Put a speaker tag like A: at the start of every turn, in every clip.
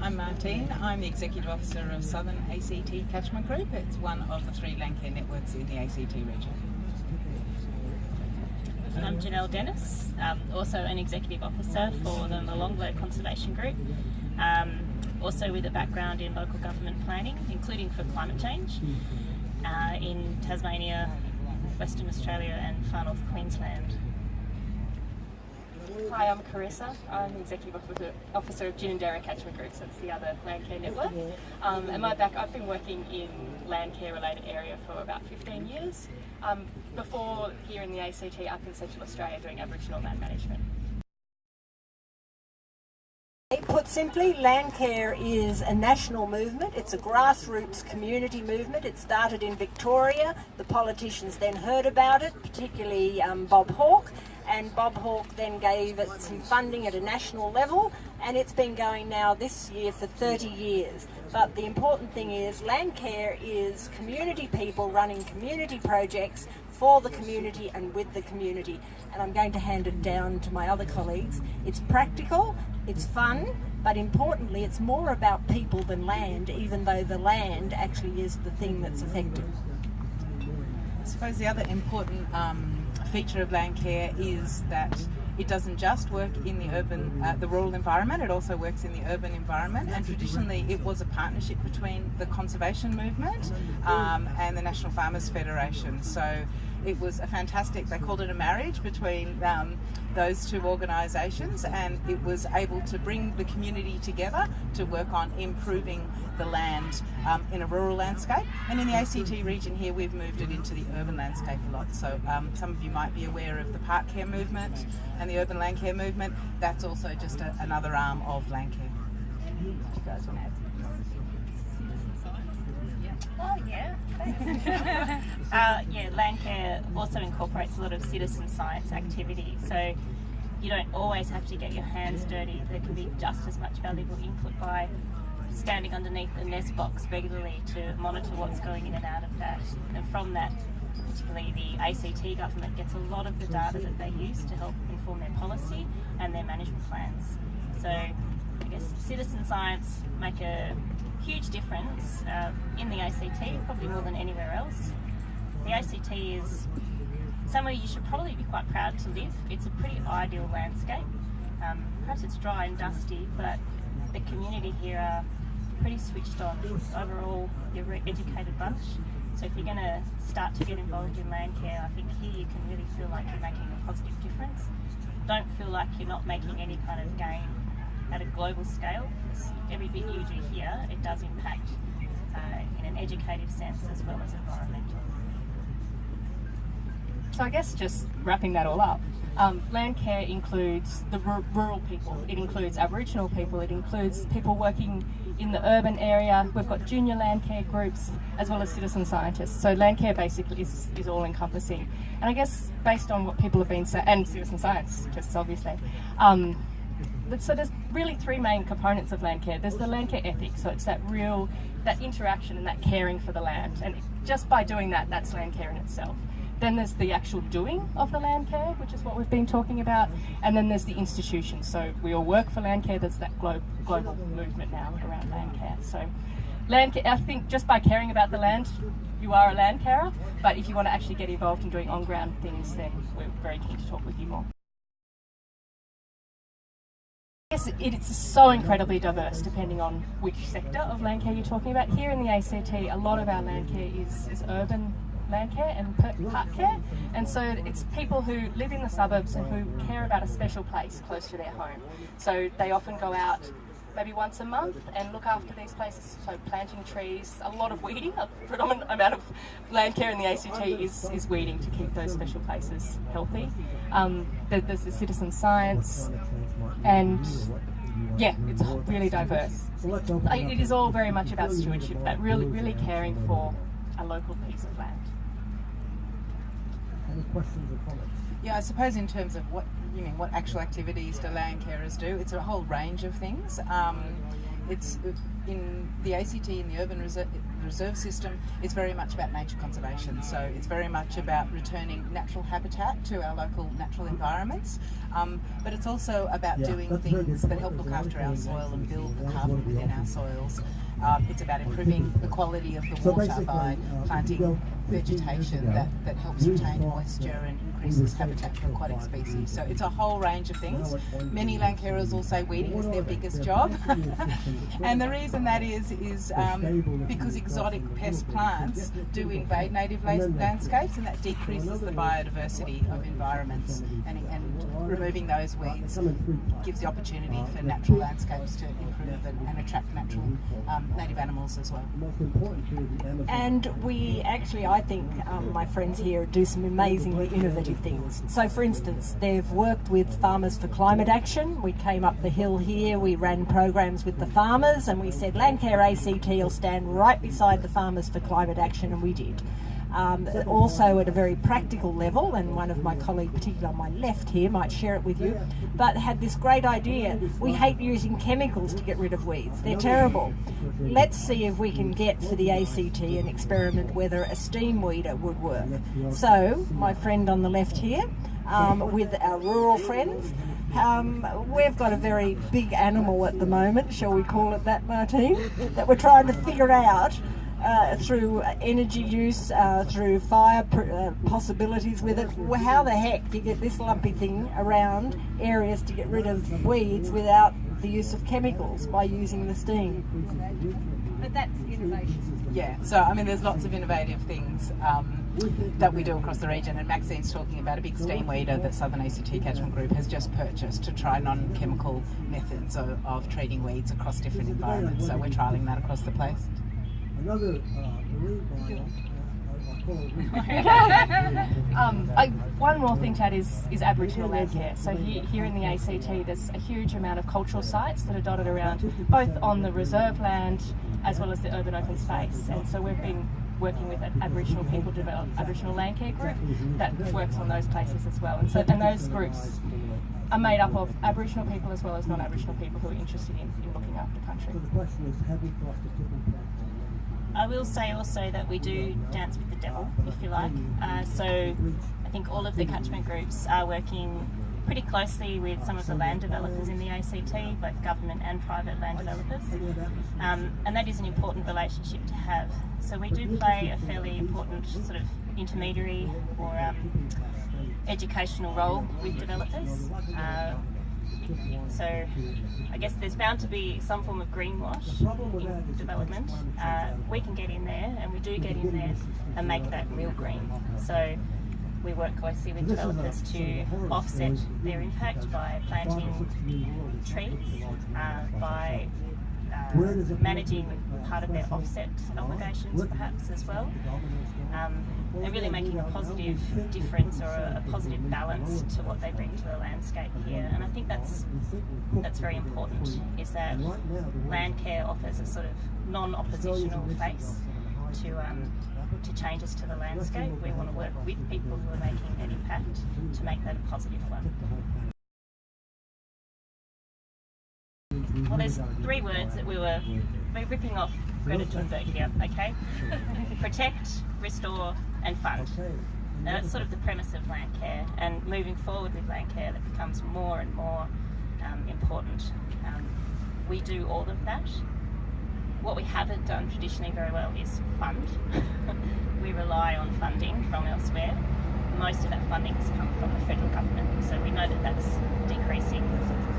A: I'm Martine. I'm the Executive Officer of Southern ACT Catchment Group. It's one of the 3 Landcare networks in the ACT region.
B: I'm Janelle Dennis, also an Executive Officer for the Molongolo Conservation Group, also with a background in local government planning, including for climate change, in Tasmania, Western Australia and far north Queensland.
C: Hi, I'm Karissa. I'm the Executive Officer of Gininnderra Catchment Group, so it's the other Landcare network. And I've been working in Landcare related area for about 15 years. Before here in the ACT, up in Central Australia doing Aboriginal land management.
D: Put simply, Landcare is a national movement. It's a grassroots community movement. It started in Victoria. The politicians then heard about it, particularly Bob Hawke, and Bob Hawke then gave it some funding at a national level, and it's been going now this year for 30 years. But the important thing is Landcare is community people running community projects for the community and with the community. And I'm going to hand it down to my other colleagues. It's practical, it's fun, but importantly it's more about people than land, even though the land actually is the thing that's affected.
A: I suppose the other important feature of Landcare is that it doesn't just work in the rural environment, it also works in the urban environment, and traditionally it was a partnership between the conservation movement and the National Farmers Federation. So it was a fantastic, they called it a marriage between those 2 organisations, and it was able to bring the community together to work on improving the land in a rural landscape. And in the ACT region here, we've moved it into the urban landscape a lot. So some of you might be aware of the park care movement and the urban land care movement. That's also just another arm of Landcare. Do you guys want to add?
B: Oh yeah, thanks. Landcare also incorporates a lot of citizen science activity, so you don't always have to get your hands dirty. There can be just as much valuable input by standing underneath the nest box regularly to monitor what's going in and out of that. And from that, particularly the ACT government gets a lot of the data that they use to help inform their policy and their management plans. So I guess citizen science make a huge difference in the ACT, probably more than anywhere else. The ACT is somewhere you should probably be quite proud to live. It's a pretty ideal landscape. Perhaps it's dry and dusty, but the community here are pretty switched on. Overall, you're a very educated bunch. So if you're going to start to get involved in Landcare, I think here you can really feel like you're making a positive difference. Don't feel like you're not making any kind of gain at a global scale. Every bit you do here, it does impact in an educative sense as well as environmental.
C: So I guess just wrapping that all up, Landcare includes the rural people, it includes Aboriginal people, it includes people working in the urban area. We've got junior Landcare groups as well as citizen scientists. So Landcare basically is all encompassing. And I guess based on what people have been saying, and citizen science, just obviously, so there's really 3 main components of Landcare. There's the Landcare ethic, so it's that interaction and that caring for the land. And just by doing that, that's Landcare in itself. Then there's the actual doing of the Landcare, which is what we've been talking about. And then there's the institution. So we all work for Landcare. There's that global movement now around Landcare. So Landcare, I think just by caring about the land, you are a Landcarer. But if you want to actually get involved in doing on-ground things, then we're very keen to talk with you more. Yes, it's so incredibly diverse depending on which sector of Landcare you're talking about. Here in the ACT, a lot of our Landcare is urban Landcare and park care, and so it's people who live in the suburbs and who care about a special place close to their home. So they often go out maybe once a month and look after these places, so planting trees, a lot of weeding. A predominant amount of Landcare in the ACT is weeding to keep those special places healthy. There's the citizen science, and yeah, it's really diverse. It is all very much about stewardship, but really caring for a local piece of land.
E: Any questions or comments?
A: Yeah, I suppose in terms of what actual activities do land carers do, it's a whole range of things. It's in the ACT, in the urban reserve system, it's very much about nature conservation. So it's very much about returning natural habitat to our local natural environments, but it's also about doing things that help look after our soil and build the carbon within our soils. It's about improving the quality of the water by planting vegetation that helps retain moisture and increases habitat for aquatic species. So it's a whole range of things. Many land carers will say weeding is their biggest job. And the reason that is because exotic pest plants do invade native landscapes, and that decreases the biodiversity of environments, and removing those weeds gives the opportunity for natural landscapes to improve and attract natural native animals as well.
D: And we actually, I think, my friends here do some amazingly innovative things. So for instance, they've worked with Farmers for Climate Action. We came up the hill here, we ran programs with the farmers, and we said Landcare ACT will stand right beside the Farmers for Climate Action, and we did. Also at a very practical level, and one of my colleagues, particularly on my left here, might share it with you, but had this great idea. We hate using chemicals to get rid of weeds. They're terrible. Let's see if we can get for the ACT an experiment whether a steam weeder would work. So my friend on the left here, with our rural friends, we've got a very big animal at the moment, shall we call it that, Martine, that we're trying to figure out through energy use, through fire possibilities with it. Well, how the heck do you get this lumpy thing around areas to get rid of weeds without the use of chemicals by using the steam? But that's innovation.
A: Yeah, so I mean there's lots of innovative things that we do across the region, and Maxine's talking about a big steam weeder that Southern ACT Catchment Group has just purchased to try non-chemical methods of treating weeds across different environments. So we're trialling that across the place.
E: Another
C: one more thing to add is Aboriginal land care. So here in the ACT there's a huge amount of cultural sites that are dotted around both on the reserve land as well as the urban open space, and so we've been working with an Aboriginal people developed Aboriginal Landcare Group that works on those places as well, and those groups are made up of Aboriginal people as well as non-Aboriginal people who are interested in looking after country.
E: So the question is, have we got the tipping point?
B: I will say also that we do dance with the devil, if you like. So I think all of the catchment groups are working pretty closely with some of the land developers in the ACT, both government and private land developers. And that is an important relationship to have. So we do play a fairly important sort of intermediary or educational role with developers. So I guess there's bound to be some form of greenwash in development. We can get in there, and we do get in there and make that real green. So we work closely with developers to offset their impact by planting trees, by managing part of their offset obligations perhaps as well, and really making a positive difference or a positive balance to what they bring to the landscape here. And I think that's very important, is that land care offers a sort of non-oppositional face to changes to the landscape. We want to work with people who are making an impact to make that a positive one. Well, there's three words that we're ripping off Greta Thunberg here, okay? Protect, restore and fund. Now that's sort of the premise of land care, and moving forward with land care that becomes more and more important. We do all of that. What we haven't done traditionally very well is fund. We rely on funding from elsewhere. Most of that funding has come from the federal government, so we know that that's decreasing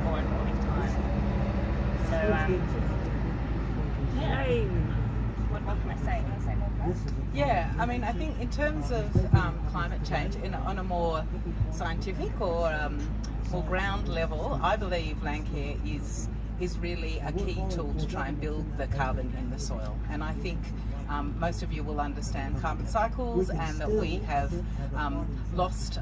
B: more and more with time. So, what can I say? Can I say more about that?
A: Yeah, I mean, I think in terms of climate change, on a more scientific or more ground level, I believe land care is really a key tool to try and build the carbon in the soil. And I think most of you will understand carbon cycles, and that we have lost,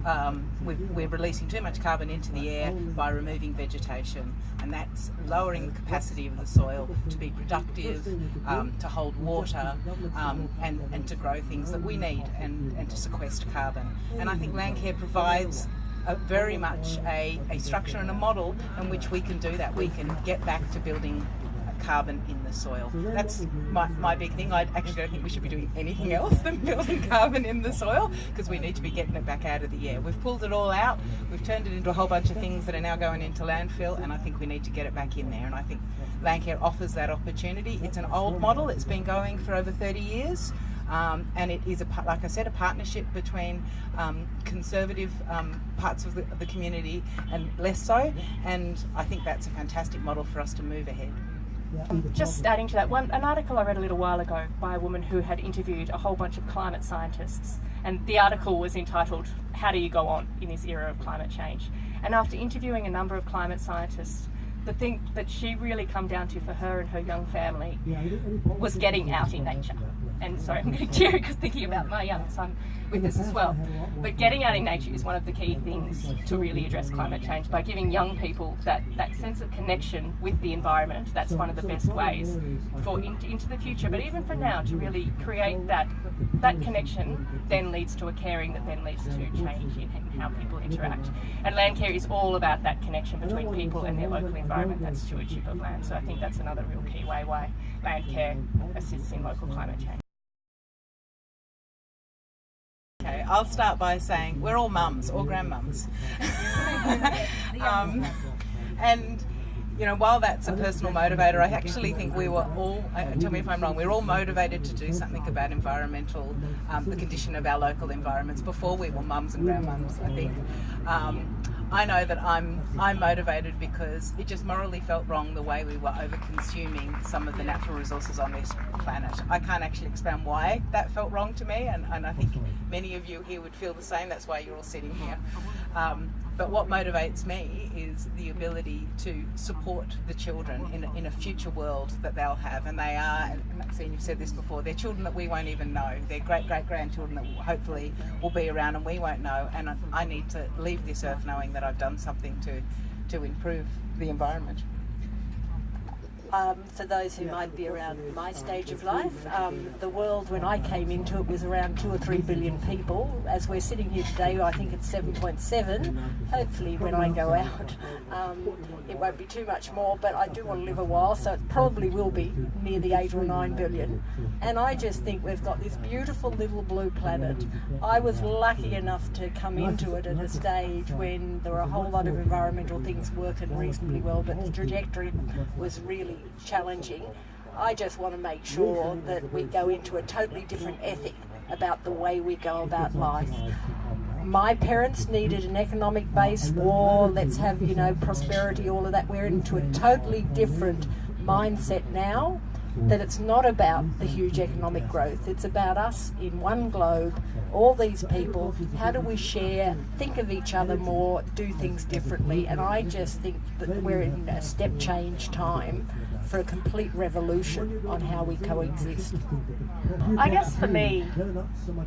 A: we're releasing too much carbon into the air by removing vegetation, and that's lowering the capacity of the soil to be productive, to hold water, and to grow things that we need, and to sequester carbon. And I think land care provides very much a structure and a model in which we can do that. We can get back to building carbon in the soil. That's my big thing. I actually don't think we should be doing anything else than building carbon in the soil, because we need to be getting it back out of the air. We've pulled it all out, we've turned it into a whole bunch of things that are now going into landfill, and I think we need to get it back in there, and I think Landcare offers that opportunity. It's an old model, it's been going for over 30 years. And it is, like I said, a partnership between conservative parts of the community and less so, and I think that's a fantastic model for us to move ahead.
C: Just adding to that, an article I read a little while ago by a woman who had interviewed a whole bunch of climate scientists, and the article was entitled, "How do you go on in this era of climate change?" And after interviewing a number of climate scientists, the thing that she really come down to for her and her young family was getting out in nature. And sorry, I'm getting teary because thinking about my young son with this as well. But getting out in nature is one of the key things to really address climate change. By giving young people that sense of connection with the environment, that's one of the best ways for into the future. But even for now, to really create that connection then leads to a caring that then leads to change in how people interact. And Landcare is all about that connection between people and their local environment, that stewardship of land. So I think that's another real key way why Landcare assists in local climate change.
A: Okay, I'll start by saying we're all mums or grandmums. And you know, while that's a personal motivator, I actually think we were all, tell me if I'm wrong, we're all motivated to do something about environmental, the condition of our local environments before we were mums and grandmums, I think. I know that I'm motivated because it just morally felt wrong the way we were over-consuming some of the natural resources on this planet. I can't actually explain why that felt wrong to me, and I think many of you here would feel the same. That's why you're all sitting here. But what motivates me is the ability to support the children in a future world that they'll have. And they are, and Maxine, you've said this before, they're children that we won't even know. They're great-great-grandchildren that hopefully will be around and we won't know. And I need to leave this earth knowing that I've done something to improve the environment.
D: For those who might be around my stage of life, the world when I came into it was around 2 or 3 billion people. As we're sitting here today, I think it's 7.7. Hopefully when I go out, it won't be too much more, but I do want to live a while, so it probably will be near the 8 or 9 billion. And I just think we've got this beautiful little blue planet. I was lucky enough to come into it at a stage when there were a whole lot of environmental things working reasonably well, but the trajectory was really challenging. I just want to make sure that we go into a totally different ethic about the way we go about life. My parents needed an economic base, war, let's have, you know, prosperity, all of that. We're into a totally different mindset now, that it's not about the huge economic growth. It's about us in one globe, all these people, how do we share, think of each other more, do things differently. And I just think that we're in a step change time for a complete revolution on how we coexist.
C: I guess for me,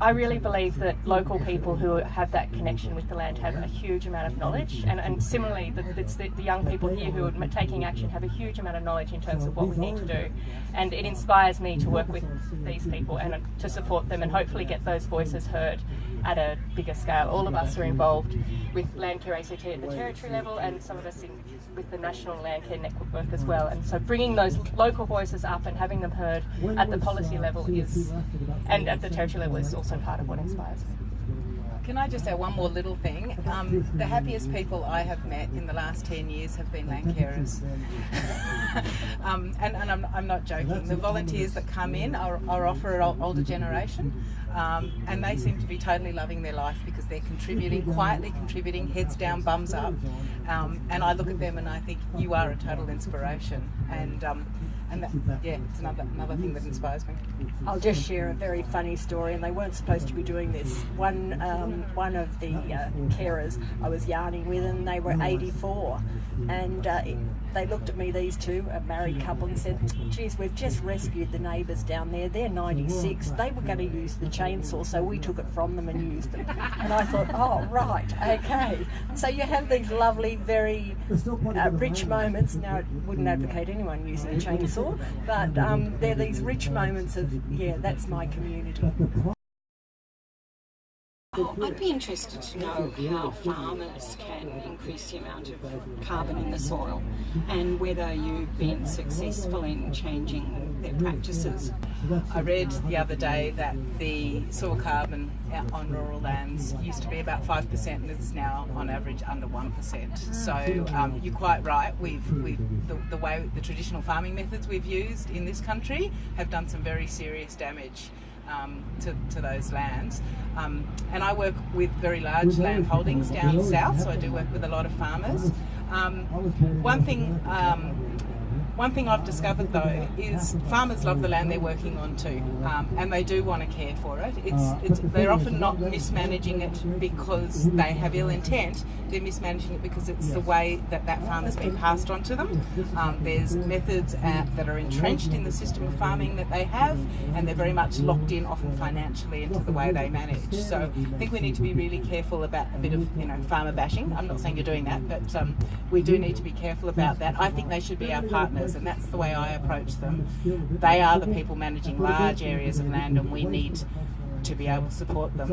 C: I really believe that local people who have that connection with the land have a huge amount of knowledge, and similarly the young people here who are taking action have a huge amount of knowledge in terms of what we need to do, and it inspires me to work with these people and to support them and hopefully get those voices heard at a bigger scale. All of us are involved with Landcare ACT at the territory level, and some of us with the national Landcare network as well, and so bringing those local voices up and having them heard at the policy level and at the territory level is also part of what inspires me.
A: Can I just add one more little thing? The happiest people I have met in the last 10 years have been land carers. And I'm not joking. The volunteers that come in are often an older generation, and they seem to be totally loving their life because they're contributing, quietly contributing, heads down, bums up. And I look at them and I think, you are a total inspiration. And that, yeah, it's another thing that inspires me.
D: I'll just share a very funny story, and they weren't supposed to be doing this. One of the carers I was yarning with, and they were 84, and they looked at me, these two, a married couple, and said, geez, we've just rescued the neighbours down there, they're 96, they were going to use the chainsaw, so we took it from them and used it. And I thought, oh, right, okay. So you have these lovely, very rich moments. Now, I wouldn't advocate anyone using a chainsaw, but they're these rich moments of, yeah, that's my community.
F: Oh, I'd be interested to know how farmers can increase the amount of carbon in the soil and whether you've been successful in changing their practices.
A: I read the other day that the soil carbon on rural lands used to be about 5% and it's now on average under 1%. So you're quite right. The traditional farming methods we've used in this country have done some very serious damage to those lands. And I work with very large land holdings down south, so I do work with a lot of farmers. One thing I've discovered though is farmers love the land they're working on too, and they do want to care for it. They're often not mismanaging it because they have ill intent. They're mismanaging it because it's the way that farm has been passed on to them. There's methods that are entrenched in the system of farming that they have, and they're very much locked in, often financially, into the way they manage. So I think we need to be really careful about a bit of farmer bashing. I'm not saying you're doing that, but we do need to be careful about that. I think they should be our partners, and that's the way I approach them. They are the people managing large areas of land, and we need to be able to support them.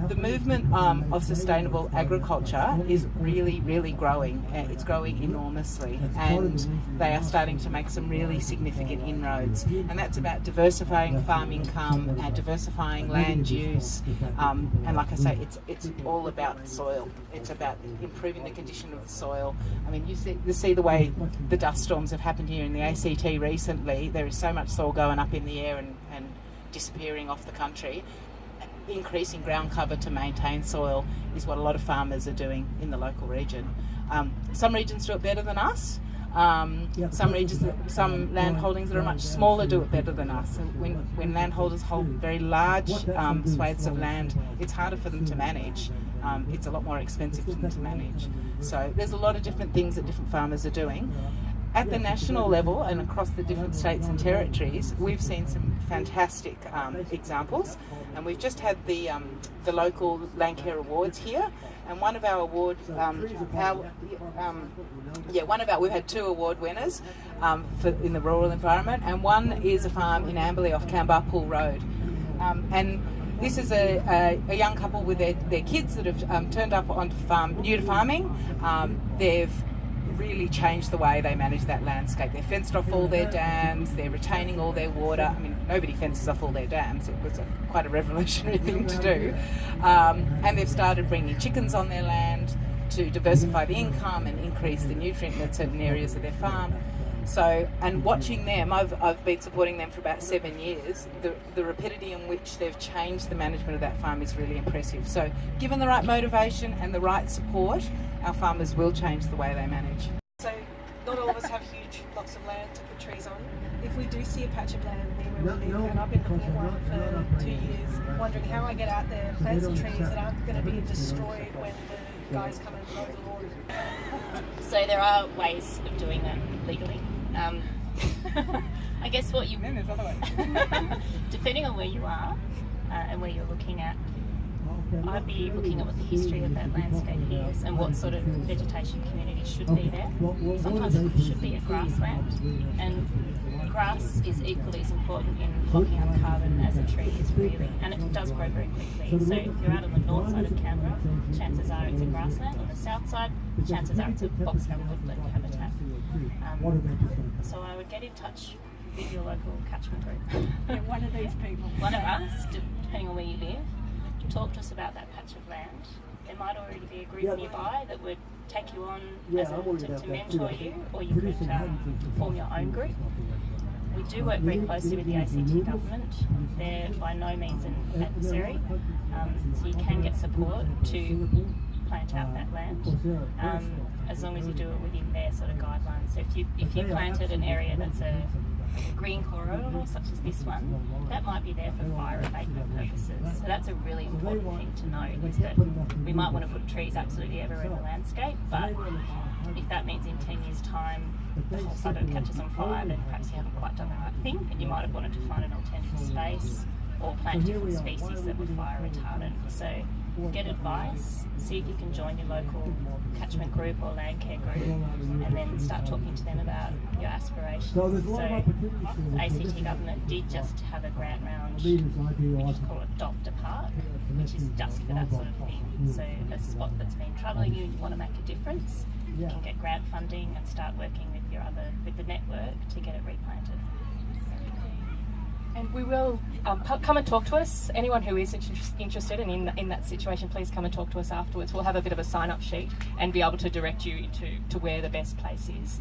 A: The movement of sustainable agriculture is really, really growing. It's growing enormously, and they are starting to make some really significant inroads. And that's about diversifying farm income and diversifying land use. And like I say, it's all about soil. It's about improving the condition of the soil. I mean, you see the way the dust storms have happened here in the ACT recently. There is so much soil going up in the air and disappearing off the country. Increasing ground cover to maintain soil is what a lot of farmers are doing in the local region. Some regions do it better than us. Some land holdings that are much smaller do it better than us. When landholders hold very large swathes of land, it's harder for them to manage. It's a lot more expensive for them to manage. So there's a lot of different things that different farmers are doing. At the national level and across the different states and territories, we've seen some fantastic examples, and we've just had the local Landcare Awards here, and one of our awards, we've had 2 award winners in the rural environment, and one is a farm in Amberley off Canberra Pool Road, and this is a young couple with their kids that have turned up onto new to farming. They've really changed the way they manage that landscape. They've fenced off all their dams, they're retaining all their water. I mean, nobody fences off all their dams. It was quite a revolutionary thing to do. And they've started bringing chickens on their land to diversify the income and increase the nutrient in certain areas of their farm. So, and watching them, I've been supporting them for about 7 years. The rapidity in which they've changed the management of that farm is really impressive. So, given the right motivation and the right support, our farmers will change the way they manage.
G: So, not all of us have huge blocks of land to put trees on. If we do see a patch of land near where we live, and I've been looking at one for 2 years, wondering how I get out there, plant some trees that aren't going to be destroyed when the guys come and mow the lawn.
B: So there are ways of doing that legally. I guess what you depending on where you are and where you're looking at, I'd be looking at what the history of that landscape is and what sort of vegetation community should be there. Sometimes it should be a grassland, and grass is equally as important in locking up carbon as a tree is really, and it does grow very quickly. So if you're out on the north side of Canberra, chances are it's a grassland. On the south side, chances are it's a boxelor woodland habitat. So I would get in touch with your local catchment group.
G: Yeah, one of these people.
B: One of us, depending on where you live. Talk to us about that patch of land. There might already be a group nearby that would take you on to mentor you, or you could form your own group. We do work very closely with the ACT government. They're by no means an adversary, so you can get support to plant out that land, as long as you do it within their sort of guidelines. So if you planted an area that's a green corridor such as this one, that might be there for fire abatement purposes. So that's a really important thing to note, is that we might want to put trees absolutely everywhere in the landscape, but if that means in 10 years' time the whole suburb catches on fire, then perhaps you haven't quite done the right thing, and you might have wanted to find an alternative space or plant different species that were fire retardant. So get advice, see if you can join your local catchment group or Landcare group, and then start talking to them about your aspirations. So the ACT government did just have a grant round, which is called Adopt a Park, which is just for that sort of thing. So a spot that's been troubling you and you want to make a difference, you can get grant funding and start working with the network to get it replanted.
C: And we will come and talk to us. Anyone who is interested and in that situation, please come and talk to us afterwards. We'll have a bit of a sign-up sheet and be able to direct you to where the best place is.